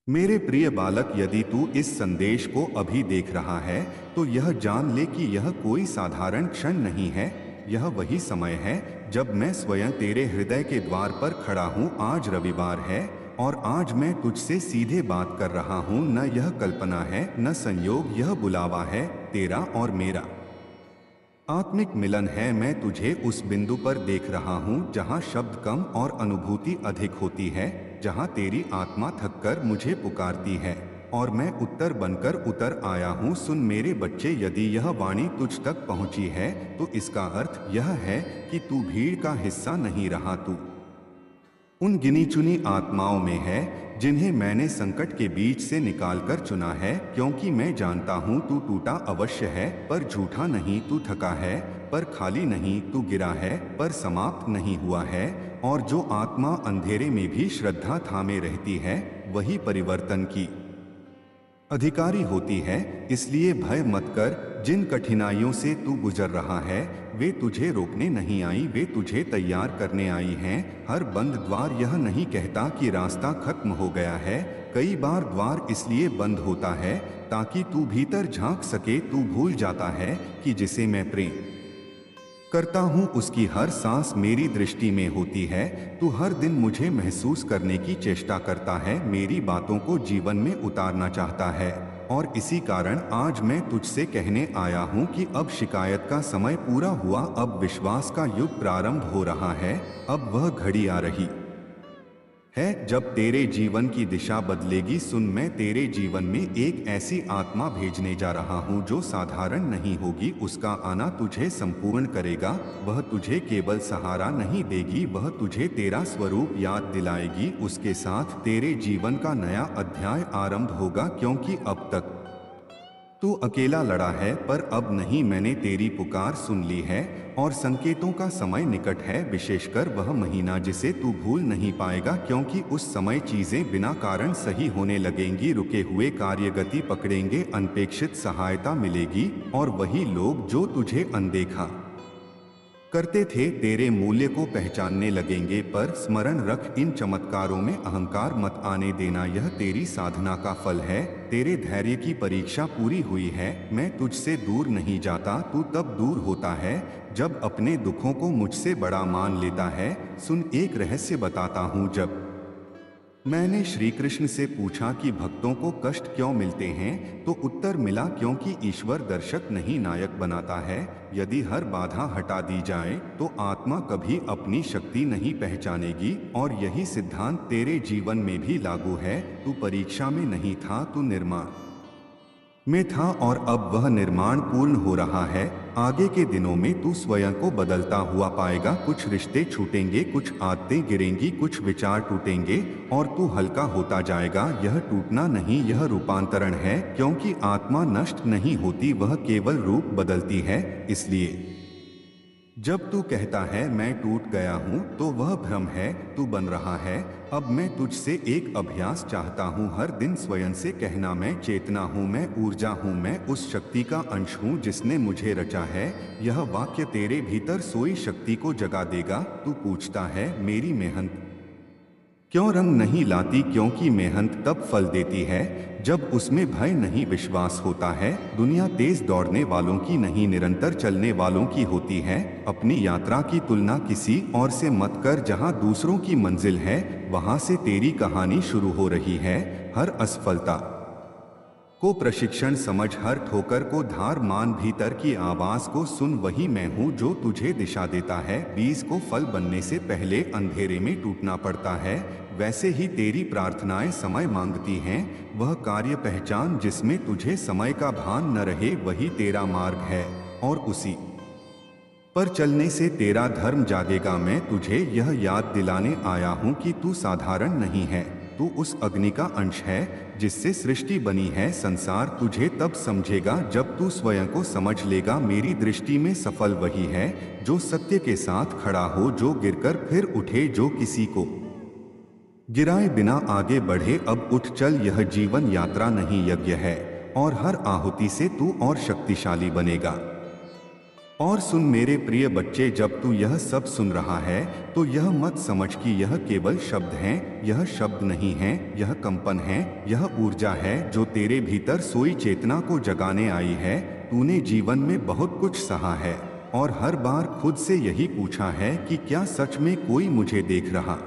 मेरे प्रिय बालक, यदि तू इस संदेश को अभी देख रहा है तो यह जान ले कि यह कोई साधारण क्षण नहीं है। यह वही समय है जब मैं स्वयं तेरे हृदय के द्वार पर खड़ा हूँ। आज रविवार है और आज मैं तुझसे सीधे बात कर रहा हूँ। न यह कल्पना है, न संयोग, यह बुलावा है तेरा और मेरा। आत्मिक मिलन है। मैं तुझे उस बिंदु पर देख रहा हूँ जहाँ शब्द कम और अनुभूति अधिक होती है, जहाँ तेरी आत्मा थककर मुझे पुकारती है और मैं उत्तर बनकर उतर आया हूँ। सुन मेरे बच्चे, यदि यह वाणी तुझ तक पहुँची है तो इसका अर्थ यह है कि तू भीड़ का हिस्सा नहीं रहा। तू उन गिनी चुनी आत्माओं में है जिन्हें मैंने संकट के बीच से निकालकर चुना है, क्योंकि मैं जानता हूँ तू टूटा अवश्य है पर झूठा नहीं, तू थका है पर खाली नहीं, तू गिरा है पर समाप्त नहीं हुआ है। और जो आत्मा अंधेरे में भी श्रद्धा थामे रहती है वही परिवर्तन की अधिकारी होती है। इसलिए भय मत कर। जिन कठिनाइयों से तू गुजर रहा है वे तुझे रोकने नहीं आई, वे तुझे तैयार करने आई हैं। हर बंद द्वार यह नहीं कहता कि रास्ता खत्म हो गया है। कई बार द्वार इसलिए बंद होता है ताकि तू भीतर झांक सके। तू भूल जाता है कि जिसे मैं प्रेम करता हूँ उसकी हर सांस मेरी दृष्टि में होती है। तू हर दिन मुझे महसूस करने की चेष्टा करता है, मेरी बातों को जीवन में उतारना चाहता है। और इसी कारण आज मैं तुझसे कहने आया हूँ कि अब शिकायत का समय पूरा हुआ, अब विश्वास का युग प्रारंभ हो रहा है। अब वह घड़ी आ रही है जब तेरे जीवन की दिशा बदलेगी। सुन, मैं तेरे जीवन में एक ऐसी आत्मा भेजने जा रहा हूँ जो साधारण नहीं होगी। उसका आना तुझे संपूर्ण करेगा। वह तुझे केवल सहारा नहीं देगी, वह तुझे तेरा स्वरूप याद दिलाएगी। उसके साथ तेरे जीवन का नया अध्याय आरंभ होगा, क्योंकि अब तक तू अकेला लड़ा है पर अब नहीं। मैंने तेरी पुकार सुन ली है और संकेतों का समय निकट है, विशेषकर वह महीना जिसे तू भूल नहीं पाएगा, क्योंकि उस समय चीजें बिना कारण सही होने लगेंगी। रुके हुए कार्य गति पकड़ेंगे, अनपेक्षित सहायता मिलेगी और वही लोग जो तुझे अनदेखा करते थे तेरे मूल्य को पहचानने लगेंगे। पर स्मरण रख, इन चमत्कारों में अहंकार मत आने देना, यह तेरी साधना का फल है। तेरे धैर्य की परीक्षा पूरी हुई है। मैं तुझसे दूर नहीं जाता, तू तब दूर होता है जब अपने दुखों को मुझसे बड़ा मान लेता है। सुन, एक रहस्य बताता हूँ। जब मैंने श्री कृष्ण से पूछा कि भक्तों को कष्ट क्यों मिलते हैं तो उत्तर मिला, क्योंकि ईश्वर दर्शक नहीं नायक बनाता है। यदि हर बाधा हटा दी जाए तो आत्मा कभी अपनी शक्ति नहीं पहचानेगी। और यही सिद्धांत तेरे जीवन में भी लागू है। तू परीक्षा में नहीं था, तू निर्माण में था और अब वह निर्माण पूर्ण हो रहा है। आगे के दिनों में तू स्वयं को बदलता हुआ पाएगा। कुछ रिश्ते छूटेंगे, कुछ आदतें गिरेंगी, कुछ विचार टूटेंगे और तू हल्का होता जाएगा। यह टूटना नहीं, यह रूपांतरण है, क्योंकि आत्मा नष्ट नहीं होती, वह केवल रूप बदलती है। इसलिए जब तू कहता है मैं टूट गया हूँ तो वह भ्रम है, तू बन रहा है। अब मैं तुझसे एक अभ्यास चाहता हूँ, हर दिन स्वयं से कहना, मैं चेतना हूँ, मैं ऊर्जा हूँ, मैं उस शक्ति का अंश हूँ जिसने मुझे रचा है। यह वाक्य तेरे भीतर सोई शक्ति को जगा देगा। तू पूछता है मेरी मेहनत क्यों रंग नहीं लाती, क्योंकि मेहनत तब फल देती है जब उसमें भय नहीं, विश्वास होता है। दुनिया तेज दौड़ने वालों की नहीं, निरंतर चलने वालों की होती है। अपनी यात्रा की तुलना किसी और से मत कर, जहां दूसरों की मंजिल है वहां से तेरी कहानी शुरू हो रही है। हर असफलता को प्रशिक्षण समझ, हर ठोकर को धार मान, भीतर की आवाज को सुन, वही मैं हूँ जो तुझे दिशा देता है। बीज को फल बनने से पहले अंधेरे में टूटना पड़ता है, वैसे ही तेरी प्रार्थनाएं समय मांगती हैं। वह कार्य पहचान जिसमें तुझे समय का भान न रहे, वही तेरा मार्ग है और उसी पर चलने से तेरा धर्म जागेगा। मैं तुझे यह याद दिलाने आया हूँ कि तू साधारण नहीं है, तू उस अग्नि का अंश है जिससे सृष्टि बनी है। संसार तुझे तब समझेगा जब तू स्वयं को समझ लेगा। मेरी दृष्टि में सफल वही है जो सत्य के साथ खड़ा हो, जो गिरकर फिर उठे, जो किसी को गिराए बिना आगे बढ़े। अब उठ चल, यह जीवन यात्रा नहीं यज्ञ है और हर आहुति से तू और शक्तिशाली बनेगा। और सुन मेरे प्रिय बच्चे, जब तू यह सब सुन रहा है तो यह मत समझ कि यह केवल शब्द हैं। यह शब्द नहीं है, यह कंपन है, यह ऊर्जा है जो तेरे भीतर सोई चेतना को जगाने आई है। तूने जीवन में बहुत कुछ सहा है और हर बार खुद से यही पूछा है कि क्या सच में कोई मुझे देख रहा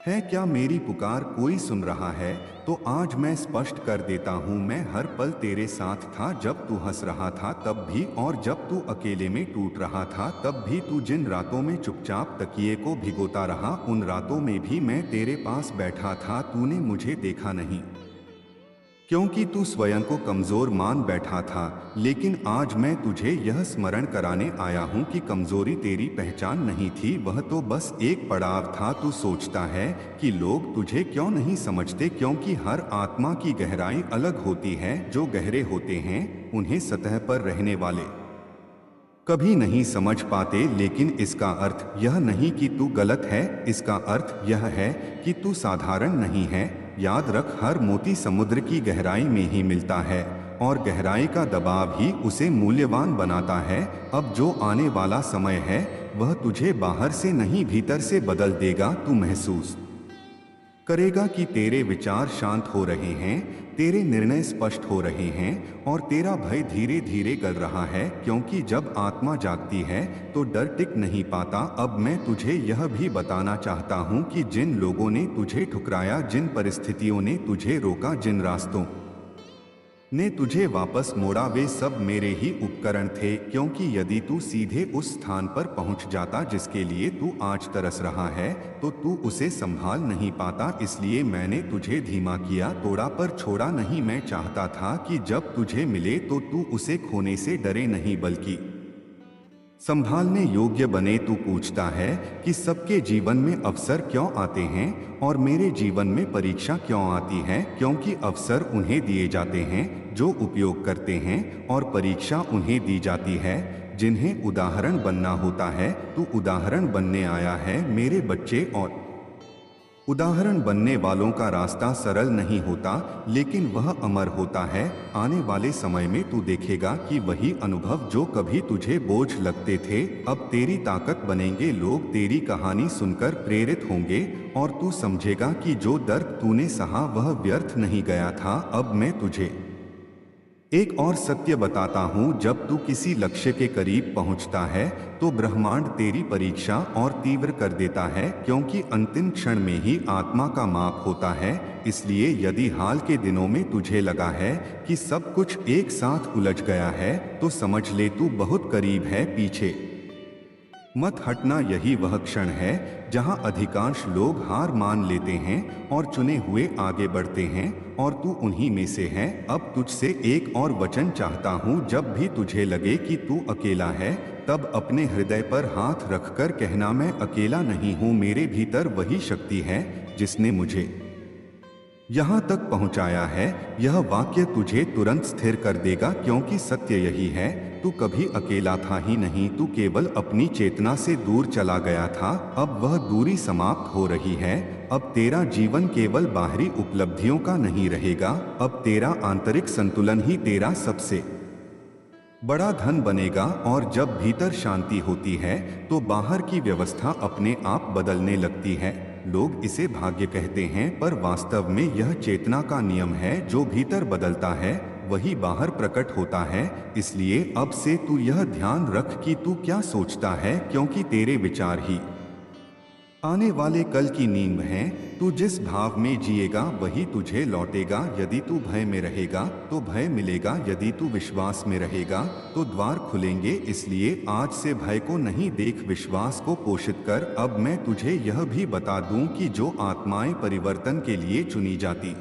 है, क्या मेरी पुकार कोई सुन रहा है। तो आज मैं स्पष्ट कर देता हूँ, मैं हर पल तेरे साथ था। जब तू हंस रहा था तब भी, और जब तू अकेले में टूट रहा था तब भी। तू जिन रातों में चुपचाप तकिए को भिगोता रहा, उन रातों में भी मैं तेरे पास बैठा था। तूने मुझे देखा नहीं क्योंकि तू स्वयं को कमजोर मान बैठा था। लेकिन आज मैं तुझे यह स्मरण कराने आया हूँ कि कमजोरी तेरी पहचान नहीं थी, वह तो बस एक पड़ाव था। तू सोचता है कि लोग तुझे क्यों नहीं समझते, क्योंकि हर आत्मा की गहराई अलग होती है। जो गहरे होते हैं उन्हें सतह पर रहने वाले कभी नहीं समझ पाते। लेकिन इसका अर्थ यह नहीं कि तू गलत है, इसका अर्थ यह है कि तू साधारण नहीं है। याद रख, हर मोती समुद्र की गहराई में ही मिलता है और गहराई का दबाव ही उसे मूल्यवान बनाता है। अब जो आने वाला समय है वह तुझे बाहर से नहीं भीतर से बदल देगा। तू महसूस करेगा कि तेरे विचार शांत हो रहे हैं, तेरे निर्णय स्पष्ट हो रहे हैं और तेरा भय धीरे धीरे गल रहा है। क्योंकि जब आत्मा जागती है तो डर टिक नहीं पाता। अब मैं तुझे यह भी बताना चाहता हूँ कि जिन लोगों ने तुझे ठुकराया, जिन परिस्थितियों ने तुझे रोका, जिन रास्तों ने तुझे वापस मोड़ा, वे सब मेरे ही उपकरण थे। क्योंकि यदि तू सीधे उस स्थान पर पहुंच जाता जिसके लिए तू आज तरस रहा है तो तू उसे संभाल नहीं पाता। इसलिए मैंने तुझे धीमा किया, तोड़ा पर छोड़ा नहीं। मैं चाहता था कि जब तुझे मिले तो तू उसे खोने से डरे नहीं बल्कि संभालने योग्य बने। तू पूछता है कि सबके जीवन में अवसर क्यों आते हैं और मेरे जीवन में परीक्षा क्यों आती है। क्योंकि अवसर उन्हें दिए जाते हैं जो उपयोग करते हैं और परीक्षा उन्हें दी जाती है जिन्हें उदाहरण बनना होता है। तू उदाहरण बनने आया है मेरे बच्चे, और उदाहरण बनने वालों का रास्ता सरल नहीं होता लेकिन वह अमर होता है। आने वाले समय में तू देखेगा कि वही अनुभव जो कभी तुझे बोझ लगते थे अब तेरी ताकत बनेंगे। लोग तेरी कहानी सुनकर प्रेरित होंगे और तू समझेगा कि जो दर्द तूने सहा वह व्यर्थ नहीं गया था। अब मैं तुझे एक और सत्य बताता हूँ, जब तू किसी लक्ष्य के करीब पहुँचता है तो ब्रह्मांड तेरी परीक्षा और तीव्र कर देता है। क्योंकि अंतिम क्षण में ही आत्मा का माप होता है। इसलिए यदि हाल के दिनों में तुझे लगा है कि सब कुछ एक साथ उलझ गया है तो समझ ले तू बहुत करीब है। पीछे मत हटना, यही वह क्षण है जहां अधिकांश लोग हार मान लेते हैं और चुने हुए आगे बढ़ते हैं, और तू उन्हीं में से है। अब तुझसे एक और वचन चाहता हूं, जब भी तुझे लगे कि तू अकेला है तब अपने हृदय पर हाथ रखकर कहना, मैं अकेला नहीं हूं। मेरे भीतर वही शक्ति है जिसने मुझे यहाँ तक पहुँचाया है। यह वाक्य तुझे तुरंत स्थिर कर देगा, क्योंकि सत्य यही है, तू कभी अकेला था ही नहीं। तू केवल अपनी चेतना से दूर चला गया था। अब वह दूरी समाप्त हो रही है। अब तेरा जीवन केवल बाहरी उपलब्धियों का नहीं रहेगा। अब तेरा आंतरिक संतुलन ही तेरा सबसे बड़ा धन बनेगा। और जब भीतर शांति होती है तो बाहर की व्यवस्था अपने आप बदलने लगती है। लोग इसे भाग्य कहते हैं, पर वास्तव में यह चेतना का नियम है। जो भीतर बदलता है वही बाहर प्रकट होता है। इसलिए अब से तू यह ध्यान रख कि तू क्या सोचता है, क्योंकि तेरे विचार ही आने वाले कल की नींव हैं। तू जिस भाव में जिएगा वही तुझे लौटेगा। यदि तू भय में रहेगा तो भय मिलेगा, यदि तू विश्वास में रहेगा तो द्वार खुलेंगे। इसलिए आज से भय को नहीं देख, विश्वास को पोषित कर। अब मैं तुझे यह भी बता दूं कि जो आत्माएं परिवर्तन के लिए चुनी जाती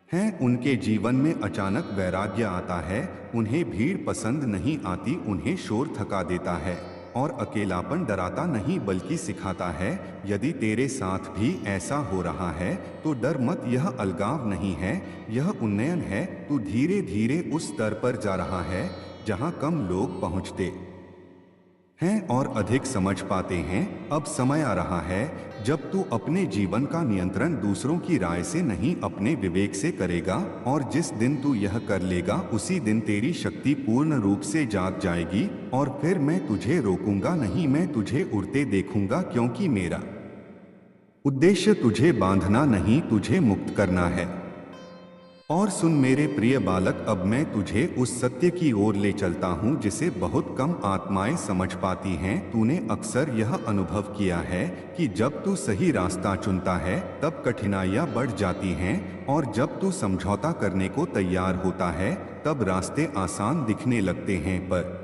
हैं उनके जीवन में अचानक वैराग्य आता है। उन्हें भीड़ पसंद नहीं आती, उन्हें शोर थका देता है, और अकेलापन डराता नहीं बल्कि सिखाता है। यदि तेरे साथ भी ऐसा हो रहा है तो डर मत, यह अलगाव नहीं है, यह उन्नयन है। तू धीरे धीरे उस स्तर पर जा रहा है जहां कम लोग पहुंचते हैं और अधिक समझ पाते हैं। अब समय आ रहा है जब तू अपने जीवन का नियंत्रण दूसरों की राय से नहीं, अपने विवेक से करेगा, और जिस दिन तू यह कर लेगा उसी दिन तेरी शक्ति पूर्ण रूप से जाग जाएगी, और फिर मैं तुझे रोकूंगा नहीं, मैं तुझे उड़ते देखूंगा, क्योंकि मेरा उद्देश्य तुझे बांधना नहीं, तुझे मुक्त करना है। और सुन मेरे प्रिय बालक, अब मैं तुझे उस सत्य की ओर ले चलता हूँ जिसे बहुत कम आत्माएं समझ पाती हैं। तूने अक्सर यह अनुभव किया है कि जब तू सही रास्ता चुनता है तब कठिनाइयाँ बढ़ जाती हैं, और जब तू समझौता करने को तैयार होता है तब रास्ते आसान दिखने लगते हैं। पर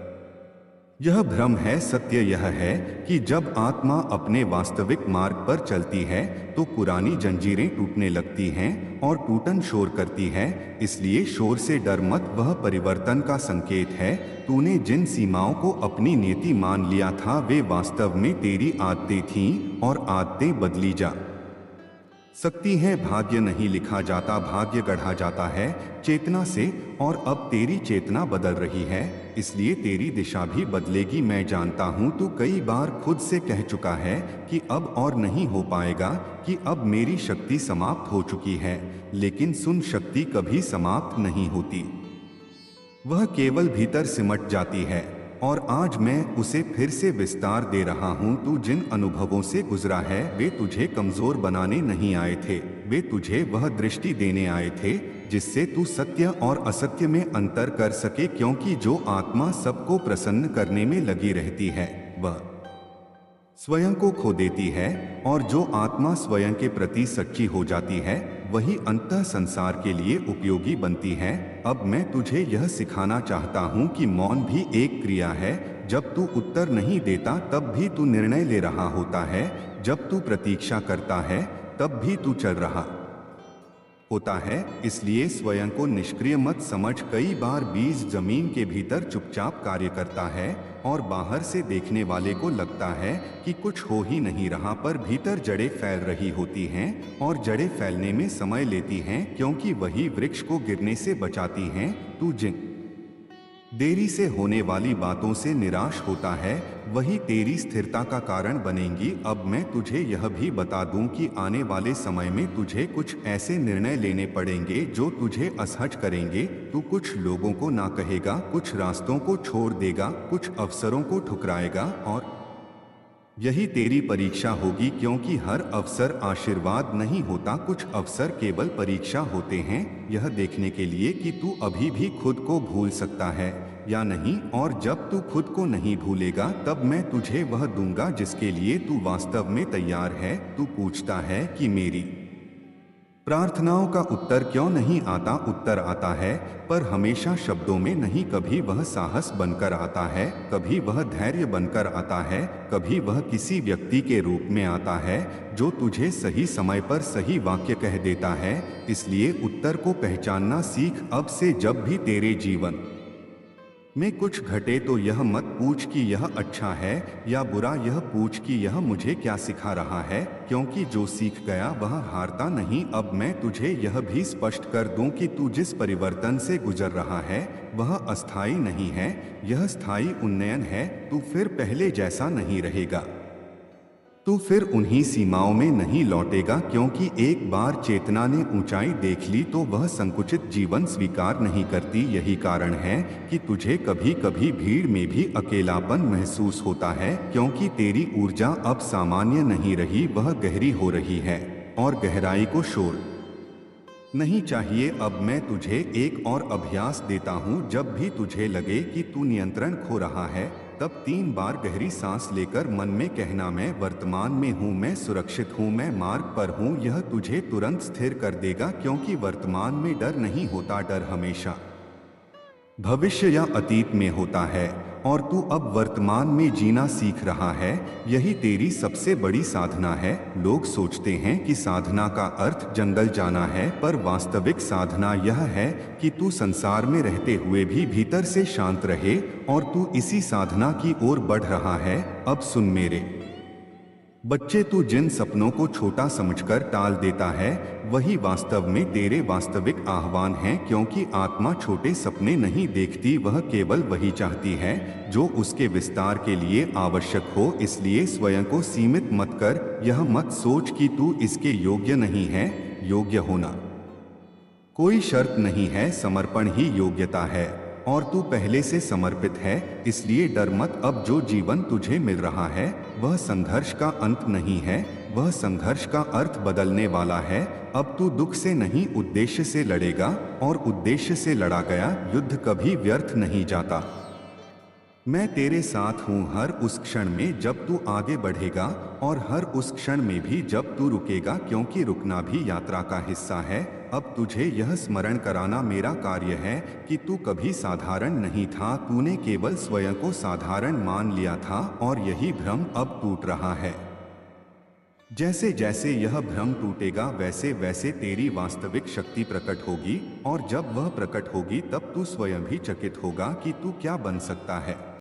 यह भ्रम है। सत्य यह है कि जब आत्मा अपने वास्तविक मार्ग पर चलती है तो पुरानी जंजीरें टूटने लगती हैं और टूटन शोर करती है। इसलिए शोर से डर मत, वह परिवर्तन का संकेत है। तूने जिन सीमाओं को अपनी नीति मान लिया था वे वास्तव में तेरी आदतें थीं, और आदतें बदली जा सकती है। भाग्य नहीं लिखा जाता, भाग्य गढ़ा जाता है चेतना से, और अब तेरी चेतना बदल रही है, इसलिए तेरी दिशा भी बदलेगी। मैं जानता हूँ तू कई बार खुद से कह चुका है कि अब और नहीं हो पाएगा, कि अब मेरी शक्ति समाप्त हो चुकी है। लेकिन सुन, शक्ति कभी समाप्त नहीं होती, वह केवल भीतर सिमट जाती है, और आज मैं उसे फिर से विस्तार दे रहा हूँ। तू जिन अनुभवों से गुजरा है वे तुझे कमजोर बनाने नहीं आए थे, वे तुझे वह दृष्टि देने आए थे जिससे तू सत्य और असत्य में अंतर कर सके। क्योंकि जो आत्मा सबको प्रसन्न करने में लगी रहती है वह स्वयं को खो देती है, और जो आत्मा स्वयं के प्रति सच्ची हो जाती है वही अंतः संसार के लिए उपयोगी बनती है। अब मैं तुझे यह सिखाना चाहता हूँ कि मौन भी एक क्रिया है। जब तू उत्तर नहीं देता तब भी तू निर्णय ले रहा होता है, जब तू प्रतीक्षा करता है तब भी तू चल रहा होता है। इसलिए स्वयं को निष्क्रिय मत समझ। कई बार बीज जमीन के भीतर चुपचाप कार्य करता है और बाहर से देखने वाले को लगता है कि कुछ हो ही नहीं रहा, पर भीतर जड़ें फैल रही होती हैं, और जड़ें फैलने में समय लेती हैं क्योंकि वही वृक्ष को गिरने से बचाती हैं। तू जिन देरी से होने वाली बातों से निराश होता है वही तेरी स्थिरता का कारण बनेंगी। अब मैं तुझे यह भी बता दूं कि आने वाले समय में तुझे कुछ ऐसे निर्णय लेने पड़ेंगे जो तुझे असहज करेंगे। तू कुछ लोगों को ना कहेगा, कुछ रास्तों को छोड़ देगा, कुछ अवसरों को ठुकराएगा, और यही तेरी परीक्षा होगी। क्योंकि हर अवसर आशीर्वाद नहीं होता, कुछ अवसर केवल परीक्षा होते हैं, यह देखने के लिए कि तू अभी भी खुद को भूल सकता है या नहीं। और जब तू खुद को नहीं भूलेगा तब मैं तुझे वह दूंगा जिसके लिए तू वास्तव में तैयार है। तू पूछता है कि मेरी प्रार्थनाओं का उत्तर क्यों नहीं आता? उत्तर आता है, पर हमेशा शब्दों में नहीं। कभी वह साहस बनकर आता है, कभी वह धैर्य बनकर आता है, कभी वह किसी व्यक्ति के रूप में आता है जो तुझे सही समय पर सही वाक्य कह देता है। इसलिए उत्तर को पहचानना सीख। अब से जब भी तेरे जीवन में कुछ घटे तो यह मत पूछ कि यह अच्छा है या बुरा, यह पूछ कि यह मुझे क्या सिखा रहा है, क्योंकि जो सीख गया वह हारता नहीं। अब मैं तुझे यह भी स्पष्ट कर दूं कि तू जिस परिवर्तन से गुजर रहा है वह अस्थायी नहीं है, यह स्थायी उन्नयन है। तू फिर पहले जैसा नहीं रहेगा, तू फिर उन्हीं सीमाओं में नहीं लौटेगा, क्योंकि एक बार चेतना ने ऊंचाई देख ली तो वह संकुचित जीवन स्वीकार नहीं करती। यही कारण है कि तुझे कभी कभी भीड़ में भी अकेलापन महसूस होता है, क्योंकि तेरी ऊर्जा अब सामान्य नहीं रही, वह गहरी हो रही है, और गहराई को शोर नहीं चाहिए। अब मैं तुझे एक और अभ्यास देता हूँ। जब भी तुझे लगे कि तू नियंत्रण खो रहा है तब 3 बार गहरी सांस लेकर मन में कहना, मैं वर्तमान में हूँ, मैं सुरक्षित हूँ, मैं मार्ग पर हूँ। यह तुझे तुरंत स्थिर कर देगा, क्योंकि वर्तमान में डर नहीं होता, डर हमेशा भविष्य या अतीत में होता है, और तू अब वर्तमान में जीना सीख रहा है। यही तेरी सबसे बड़ी साधना है। लोग सोचते हैं कि साधना का अर्थ जंगल जाना है, पर वास्तविक साधना यह है कि तू संसार में रहते हुए भी भीतर से शांत रहे, और तू इसी साधना की ओर बढ़ रहा है। अब सुन मेरे बच्चे, तू जिन सपनों को छोटा समझकर टाल देता है वही वास्तव में तेरे वास्तविक आह्वान हैं, क्योंकि आत्मा छोटे सपने नहीं देखती, वह केवल वही चाहती है जो उसके विस्तार के लिए आवश्यक हो। इसलिए स्वयं को सीमित मत कर, यह मत सोच कि तू इसके योग्य नहीं है। योग्य होना कोई शर्त नहीं है, समर्पण ही योग्यता है और तू पहले से समर्पित है। इसलिए डर मत, अब जो जीवन तुझे मिल रहा है वह संघर्ष का अंत नहीं है, वह संघर्ष का अर्थ बदलने वाला है। अब तू दुख से नहीं उद्देश्य से लड़ेगा और उद्देश्य से लड़ा गया युद्ध कभी व्यर्थ नहीं जाता। मैं तेरे साथ हूँ हर उस क्षण में जब तू आगे बढ़ेगा और हर उस क्षण में भी जब तू रुकेगा, क्योंकि रुकना भी यात्रा का हिस्सा है। अब तुझे यह स्मरण कराना मेरा कार्य है कि तू कभी साधारण नहीं था, तूने केवल स्वयं को साधारण मान लिया था और यही भ्रम अब टूट रहा है। जैसे जैसे यह भ्रम टूटेगा वैसे वैसे तेरी वास्तविक शक्ति प्रकट होगी और जब वह प्रकट होगी तब तू स्वयं भी चकित होगा कि तू क्या बन सकता है।